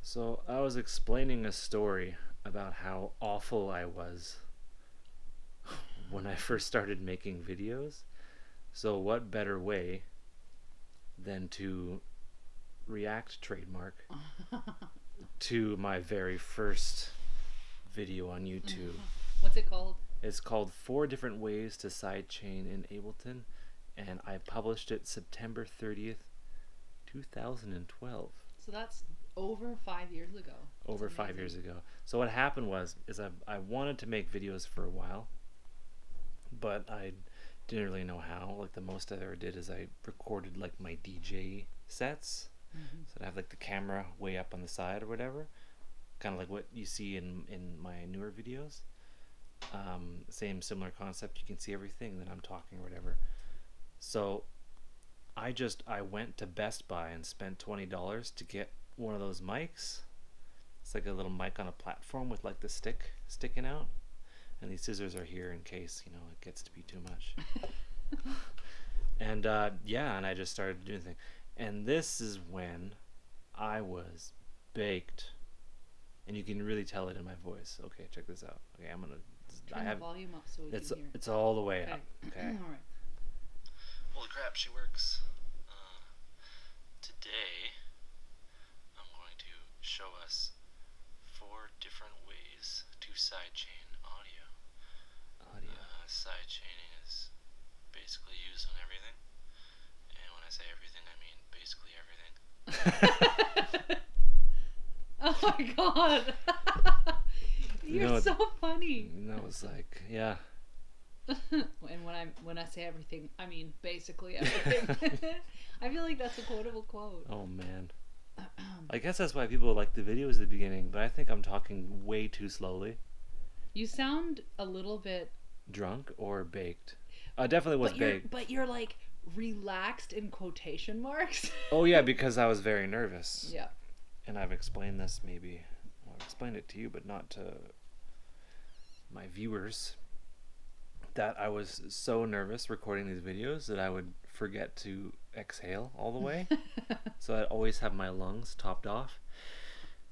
So I was explaining a story about how awful I was when I first started making videos. So what better way than to react trademark to my very first video on YouTube. What's it called? It's called 4 Different Ways to Sidechain in Ableton, and I published it September 30th, 2012. So that's over 5 years ago. That's Over amazing. 5 years ago. So what happened was I wanted to make videos for a while, but I didn't really know how. Like the most I ever did is I recorded like my DJ sets. So I'd have like the camera way up on the side or whatever, kind of like what you see in my newer videos. Same similar concept. You can see everything that I'm talking or whatever. So I went to Best Buy and spent $20 to get one of those mics. It's like a little mic on a platform with like the stick sticking out, and these scissors are here in case it gets to be too much. And yeah, and I just started doing things. And this is when I was baked, and you can really tell it in my voice. Okay, check this out. Okay, I'm gonna. Turn the volume up so we can hear. It's all the way Okay. up. Okay. All right. Holy crap, she works. Today, I'm going to show us 4 different ways to sidechain audio. Sidechaining is basically used on everything. And when I say everything, I mean basically everything. Oh my god. You're so funny. That was like, yeah. And when I say everything, I mean basically everything. I feel like that's a quotable quote. Oh man. I guess that's why people like the videos at the beginning, but I think I'm talking way too slowly. You sound a little bit Drunk or baked? I definitely was baked. But you're like relaxed in quotation marks. Oh yeah, because I was very nervous. Yeah. And I've explained this maybe. Well, I've explained it to you, but not to my viewers. That I was so nervous recording these videos that I would forget to exhale all the way. So I'd always have my lungs topped off.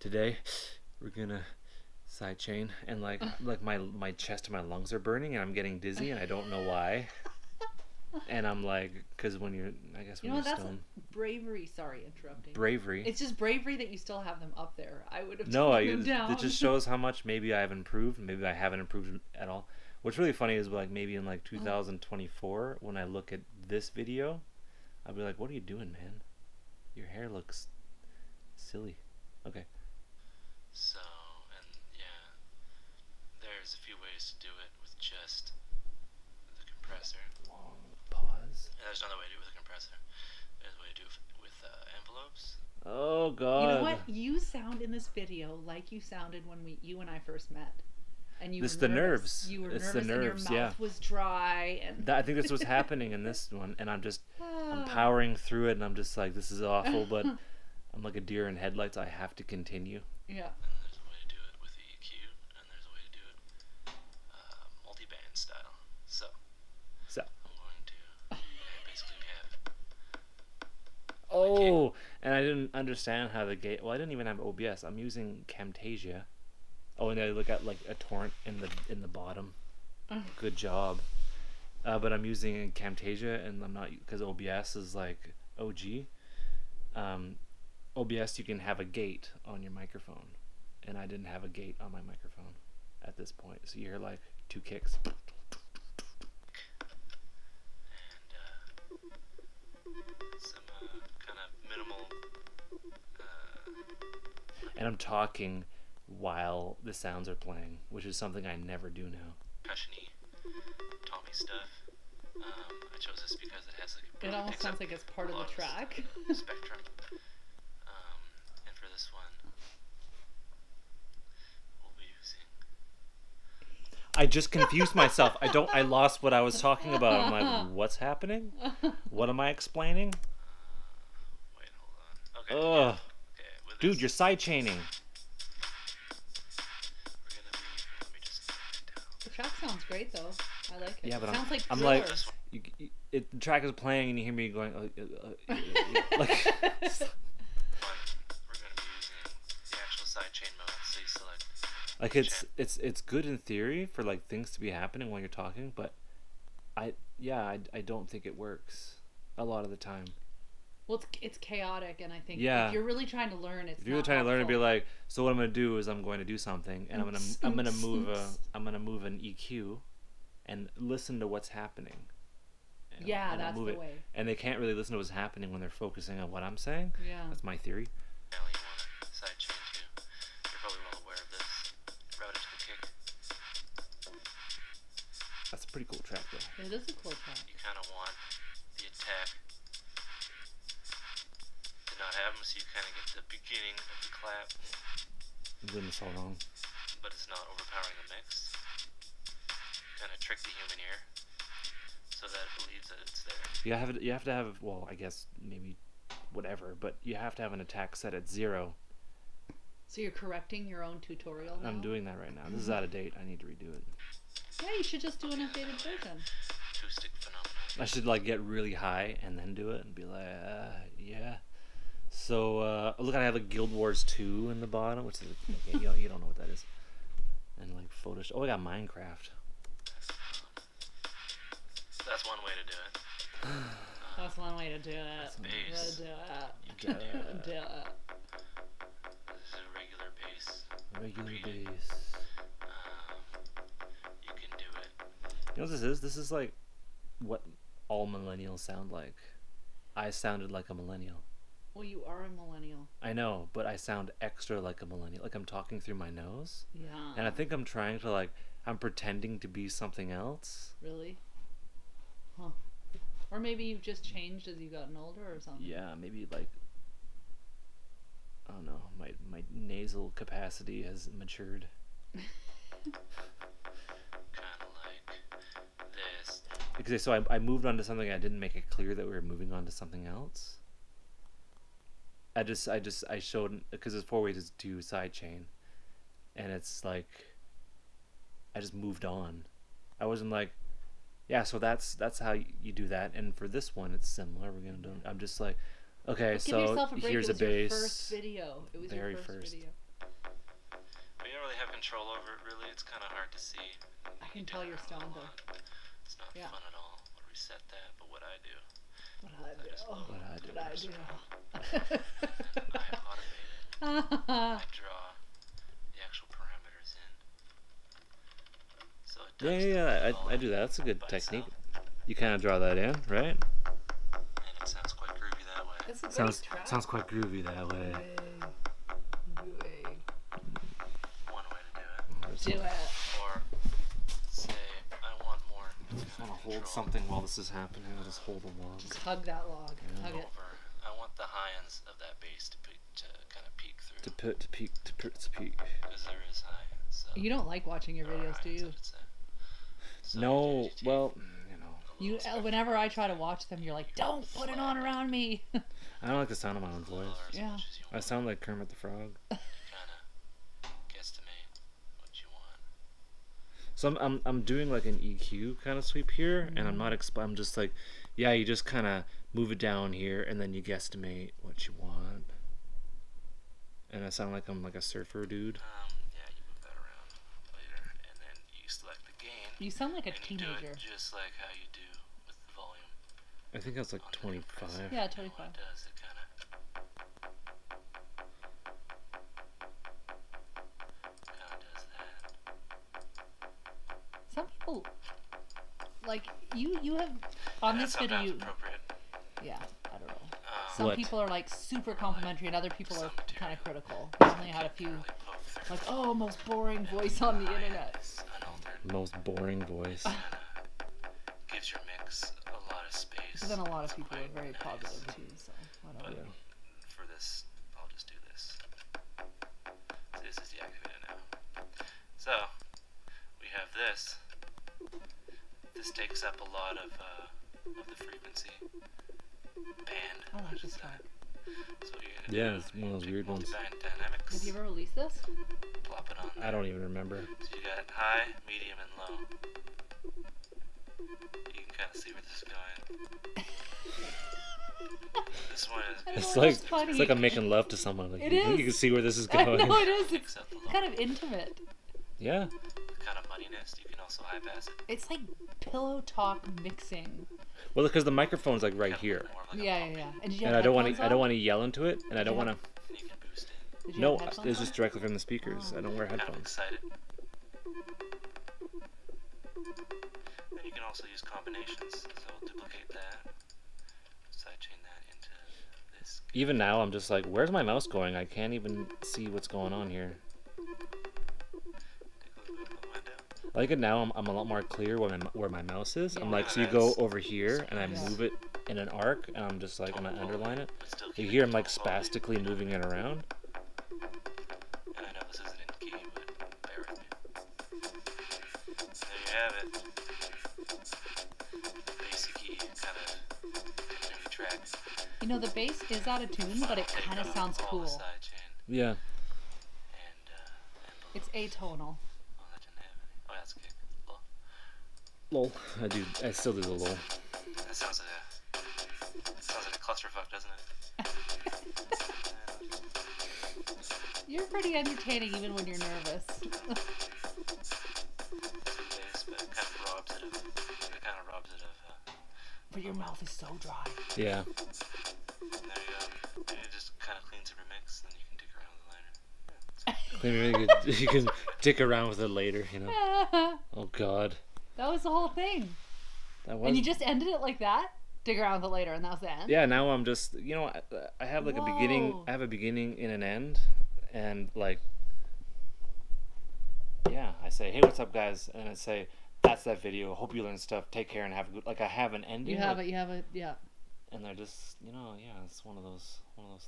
Today, we're gonna sidechain, and like my chest and my lungs are burning, and I'm getting dizzy, and I don't know why. And I'm like, because when you're, I guess when you're that's stoned. Bravery. Sorry, interrupting. Bravery. It's just bravery that you still have them up there. I would have No, taken them down. it just shows how much maybe I have improved. Maybe I haven't improved at all. What's really funny is like maybe in like 2024, when I look at this video, I'll be like, "What are you doing, man? Your hair looks silly." Okay. So, and yeah, there's a few ways to do it with just the compressor. Long pause. And there's another way to do it with a compressor. There's a way to do it with envelopes. Oh God. You know what? You sound in this video like you sounded when you and I first met. And you It's were the nervous. nerves. You were It's nervous the nerves, and your mouth was dry. And I think this was happening in this one, and I'm powering through it, and I'm just like, this is awful, but I'm like a deer in headlights. I have to continue. Yeah. And there's a way to do it with EQ, and there's a way to do it multi-band style. So I'm going to basically have. Oh, and I didn't understand how the gate. Well, I didn't even have OBS. I'm using Camtasia. Oh, and I look at like a torrent in the bottom. Good job. But I'm using Camtasia, and I'm not, because OBS is like OG. OBS, you can have a gate on your microphone, and I didn't have a gate on my microphone at this point. So you hear like 2 kicks. And some kind of minimal. And I'm talking while the sounds are playing, which is something I never do now. Percussion-y, Tommy stuff. I chose this because it has like. It almost sounds like it's part of the track. Spectrum. And for this one, we'll be using. I just confused myself. I lost what I was talking about. I'm like, what's happening? What am I explaining? Wait, hold on. Okay. Ugh. Okay. With Dude, this, you're sidechaining. we're gonna be. Let me just turn it down. The track sounds great though. I like it. Yeah, but it sounds like I'm Thriller. like, the track is playing, and you hear me going, like. One, we're gonna be using the So you select. Like it's good in theory for like things to be happening while you're talking, but I don't think it works a lot of the time. Well, it's chaotic, and I think Yeah. if you're really trying to learn, it's If you're not trying to learn and be helpful. like, so what I'm gonna do is I'm going to do something, and I'm gonna move an EQ, and listen to what's happening. Yeah, and I'll that's move the it. way. And they can't really listen to what's happening when they're focusing on what I'm saying. Yeah. That's my theory. You want a sidechain too. You're probably well aware of this. Routed to the kick. That's a pretty cool track though. It is a cool track. You kind of want the attack to not have them, so you kind of get the beginning of the clap, I'm doing this all wrong. but it's not overpowering the mix. Kind of trick the human ear so that it believes that it's there. You have to have, well, I guess maybe whatever, but you have to have an attack set at 0. So you're correcting your own tutorial now? I'm doing that right now. This is out of date. I need to redo it. Yeah, you should just do an updated version. Acoustic phenomenon. I should like get really high and then do it and be like, yeah. So look, I have like Guild Wars 2 in the bottom, which is okay, you don't know what that is. And like Photoshop. Oh, I got Minecraft. That's one way to do it. That's one way to do it. Bass. Do it. You can do it. Do it. This is a regular bass. Regular Read it. bass. You can do it. You know what this is? This is like what all millennials sound like. I sounded like a millennial. Well, you are a millennial. I know, but I sound extra like a millennial. Like I'm talking through my nose. Yeah. And I think I'm trying to like, I'm pretending to be something else. Really? Huh. Or maybe you've just changed as you've gotten older or something. Yeah, maybe like, I don't know, my nasal capacity has matured. Kind of like this. Because so I moved on to something, I didn't make it clear that we were moving on to something else. I showed, because there's 4 ways to do sidechain, and it's like, I just moved on. I wasn't like, yeah, so that's how you do that, and for this one it's similar. We're gonna do. I'm just like, okay, But give so yourself a break. here's It was a bass. Your first video. It was Very your first video. But you don't really have control over it, really. It's kind of hard to see. I can You tell do you're it a stoned lot. though. It's not Yeah. fun at all. What reset that, but what I do. What I do. What I do. What I do. I automate it. I draw the actual parameters in. So it does Yeah, the I do that. That's a good by technique. itself, You kind of draw that in, right? and it sounds quite groovy that way. It's a great track. Sounds quite groovy that way. One way to do it. Do it. Or say, I want more. I just want to hold control something while this is happening. I'll just hold a log. Just hug that log. Hug it. over. I want the high ends of that bass to kind of peek through. To peak. Because there is high ends. So You don't like watching your there are videos, high do ends, you? I should say. So No, you take well, a you know, You, little spectrum whenever I try to watch them, you're like, don't put it on around me. I don't like the sound of my own lower voice. as Yeah. much as you I want. sound like Kermit the Frog. Kind of guesstimate what you want. So I'm doing like an EQ kind of sweep here, and I'm not I'm just like, yeah, you just kind of move it down here, and then you guesstimate what you want. And I sound like I'm like a surfer dude. Yeah, you move that around later, and then you select the gain. You sound like a And you do teenager. it just like how you do with the volume. I think that's like on the 25. compressor. Yeah, And 25. what it does, it kind of does that. Some people, like, you have, on That's this video, sometimes you, appropriate. yeah, I don't know. Some What? people are like super complimentary, and other people are Some material. kind of critical. I only had a few, Really poke through. like, oh, most boring voice on the internet. It's unaltered. Most boring voice. Gives your mix a lot of space. But then a lot of It's people are quite very nice. positive too, so whatever. Yeah. For this, I'll just do this. So this is deactivated now. So, we have this. This takes up a lot of the frequency band. I like should this say. track. So what you're gonna Yeah, do it's is one of those take weird ones. multi-band dynamics. Have you ever released this? Plop it on there. I don't even remember. So you got high, medium, and low. You can kind of see where this is going. This one is. I don't It's know, like that's funny. it's like I'm making love to someone. Like It you, is. you can see where this is I going. know it is. It's Picks up the low. kind of intimate. Yeah. Kind of muddiness. You can also high pass it. It's like pillow talk mixing. Well, because the microphone's like right Kind of here, more of like a Yeah, yeah, pump. yeah. And did you and have I don't want headphones to. I don't on? want to yell into it, and I don't you want have- to. And you can boost it. Did you No, have headphones it's on? just directly from the speakers. I don't wear Kind of headphones. excited. And you can also use combinations. So we'll duplicate that. Sidechain that into this. Even now, I'm just like, where's my mouse going? I can't even see what's going on here. Take a little bit of the window. I like it now. I'm a lot more clear where my mouse is. I'm Yeah. like, so you go Nice. over here, and I Yeah. move it in an arc, and I'm just like, and I underline it. But still You keep hear it him like full volume. spastically moving it around. And I know this isn't in key, but bear with me. There you have it. Basic key, kind of every track. You know, the bass is out of tune, but it Take kind of off sounds all the cool. sidechain Yeah. and It's atonal. oh, that didn't have any. Oh, that's okay. Low. Lol. I still do the lol. That sounds like a clusterfuck, doesn't it? You're pretty entertaining even when you're nervous. Bass, but it kind of robs it of. But your mouth is so dry. Yeah. There you go. And it just kind of cleans the remix, then you can dig around with the liner. You can dick around with it later, you know. That Oh God. was the whole thing. That was. And you just ended it like that? Dig around with it later, and that was the end? Yeah. Now I'm just, I have like a beginning. Whoa. I have a beginning and an end, and like, yeah. I say, hey, what's up, guys? And I say, that's that video. Hope you learn stuff. Take care and have a good. Like I have an ending. You have like, it, yeah. And they're just, yeah. It's one of those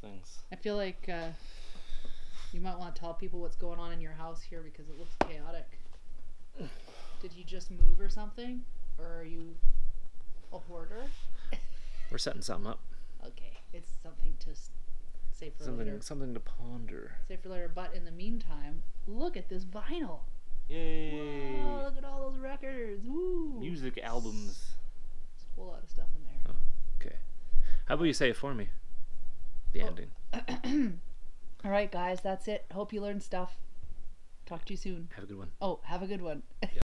things. I feel like you might want to tell people what's going on in your house here because it looks chaotic. Did you just move or something? Or are you a hoarder? We're setting something up. Okay, it's something to save for later. Something to ponder. Save for later. But in the meantime, look at this vinyl. Yay! Whoa, look at all those records. Woo! Music albums. There's a whole lot of stuff in there. Okay. How about you say it for me? The Oh. ending. All right, guys, that's it. Hope you learned stuff. Talk to you soon. Have a good one. Oh, have a good one.